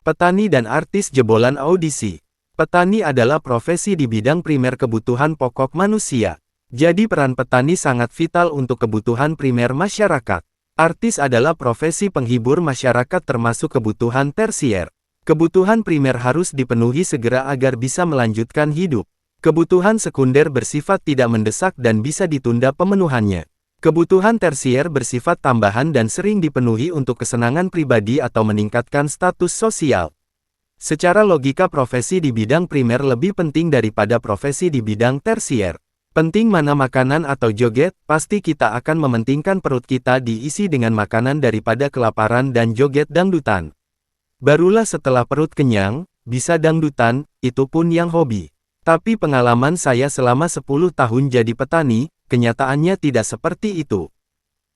Petani dan artis jebolan audisi. Petani adalah profesi di bidang primer kebutuhan pokok manusia. Jadi peran petani sangat vital untuk kebutuhan primer masyarakat. Artis adalah profesi penghibur masyarakat termasuk kebutuhan tersier. Kebutuhan primer harus dipenuhi segera agar bisa melanjutkan hidup. Kebutuhan sekunder bersifat tidak mendesak dan bisa ditunda pemenuhannya. Kebutuhan tersier bersifat tambahan dan sering dipenuhi untuk kesenangan pribadi atau meningkatkan status sosial. Secara logika profesi di bidang primer lebih penting daripada profesi di bidang tersier. Penting mana makanan atau joget, pasti kita akan mementingkan perut kita diisi dengan makanan daripada kelaparan dan joget dangdutan. Barulah setelah perut kenyang, bisa dangdutan, itu pun yang hobi. Tapi pengalaman saya selama 10 tahun jadi petani, kenyataannya tidak seperti itu.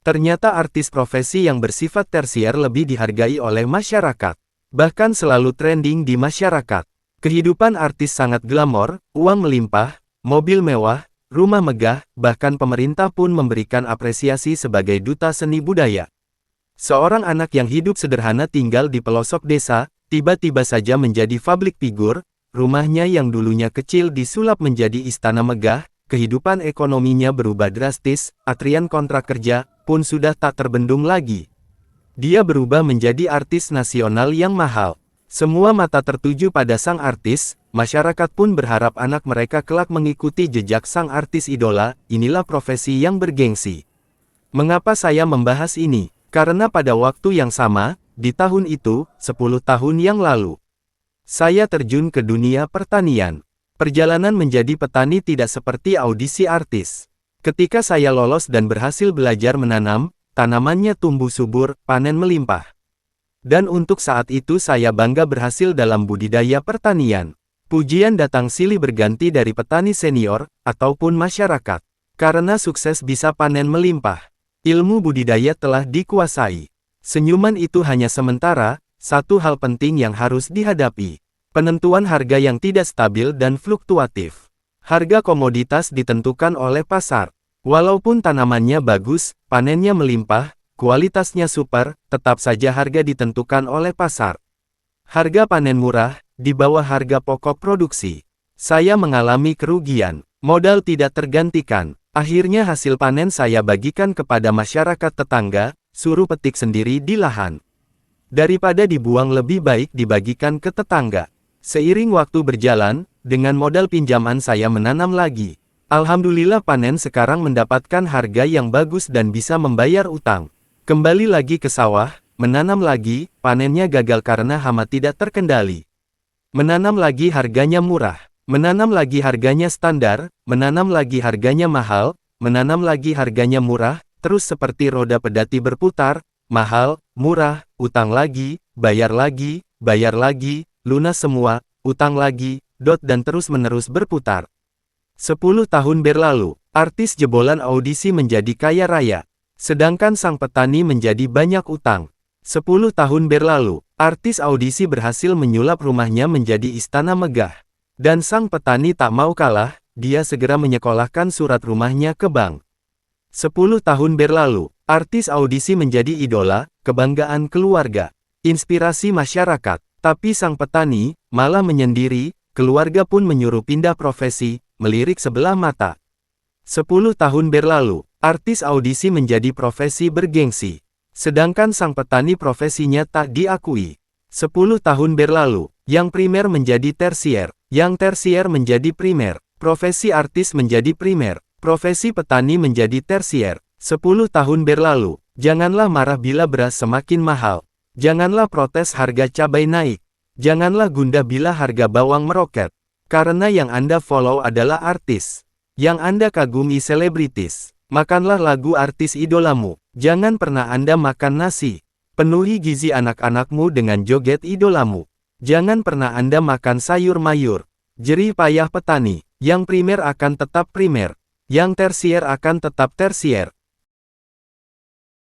Ternyata artis profesi yang bersifat tersier lebih dihargai oleh masyarakat. Bahkan selalu trending di masyarakat. Kehidupan artis sangat glamor, uang melimpah, mobil mewah, rumah megah, bahkan pemerintah pun memberikan apresiasi sebagai duta seni budaya. Seorang anak yang hidup sederhana tinggal di pelosok desa, tiba-tiba saja menjadi public figure, rumahnya yang dulunya kecil disulap menjadi istana megah, kehidupan ekonominya berubah drastis, antrian kontrak kerja pun sudah tak terbendung lagi. Dia berubah menjadi artis nasional yang mahal. Semua mata tertuju pada sang artis, masyarakat pun berharap anak mereka kelak mengikuti jejak sang artis idola. Inilah profesi yang bergengsi. Mengapa saya membahas ini? Karena pada waktu yang sama, di tahun itu, 10 tahun yang lalu, saya terjun ke dunia pertanian. Perjalanan menjadi petani tidak seperti audisi artis. Ketika saya lolos dan berhasil belajar menanam, tanamannya tumbuh subur, panen melimpah. Dan untuk saat itu saya bangga berhasil dalam budidaya pertanian. Pujian datang silih berganti dari petani senior, ataupun masyarakat. Karena sukses bisa panen melimpah. Ilmu budidaya telah dikuasai. Senyuman itu hanya sementara, satu hal penting yang harus dihadapi. Penentuan harga yang tidak stabil dan fluktuatif. Harga komoditas ditentukan oleh pasar. Walaupun tanamannya bagus, panennya melimpah, kualitasnya super, tetap saja harga ditentukan oleh pasar. Harga panen murah, di bawah harga pokok produksi. Saya mengalami kerugian, modal tidak tergantikan. Akhirnya hasil panen saya bagikan kepada masyarakat tetangga, suruh petik sendiri di lahan. Daripada dibuang lebih baik dibagikan ke tetangga. Seiring waktu berjalan, dengan modal pinjaman saya menanam lagi. Alhamdulillah panen sekarang mendapatkan harga yang bagus dan bisa membayar utang. Kembali lagi ke sawah, menanam lagi, panennya gagal karena hama tidak terkendali. Menanam lagi harganya murah, menanam lagi harganya standar, menanam lagi harganya mahal, menanam lagi harganya murah, terus seperti roda pedati berputar, mahal, murah, utang lagi, bayar lagi, lunas semua, utang lagi, dan terus-menerus berputar. 10 tahun berlalu, artis jebolan audisi menjadi kaya raya. Sedangkan sang petani menjadi banyak utang. 10 tahun berlalu, artis audisi berhasil menyulap rumahnya menjadi istana megah. Dan sang petani tak mau kalah, dia segera menyekolahkan surat rumahnya ke bank. 10 tahun berlalu, artis audisi menjadi idola, kebanggaan keluarga, inspirasi masyarakat. Tapi sang petani, malah menyendiri, keluarga pun menyuruh pindah profesi, melirik sebelah mata. 10 tahun berlalu, artis audisi menjadi profesi bergengsi. Sedangkan sang petani profesinya tak diakui. 10 tahun berlalu, yang primer menjadi tersier, yang tersier menjadi primer, profesi artis menjadi primer, profesi petani menjadi tersier. 10 tahun berlalu, janganlah marah bila beras semakin mahal. Janganlah protes harga cabai naik. Janganlah gundah bila harga bawang meroket. Karena yang Anda follow adalah artis. Yang Anda kagumi selebritis. Makanlah lagu artis idolamu. Jangan pernah Anda makan nasi. Penuhi gizi anak-anakmu dengan joget idolamu. Jangan pernah Anda makan sayur mayur. Jerih payah petani. Yang primer akan tetap primer. Yang tersier akan tetap tersier.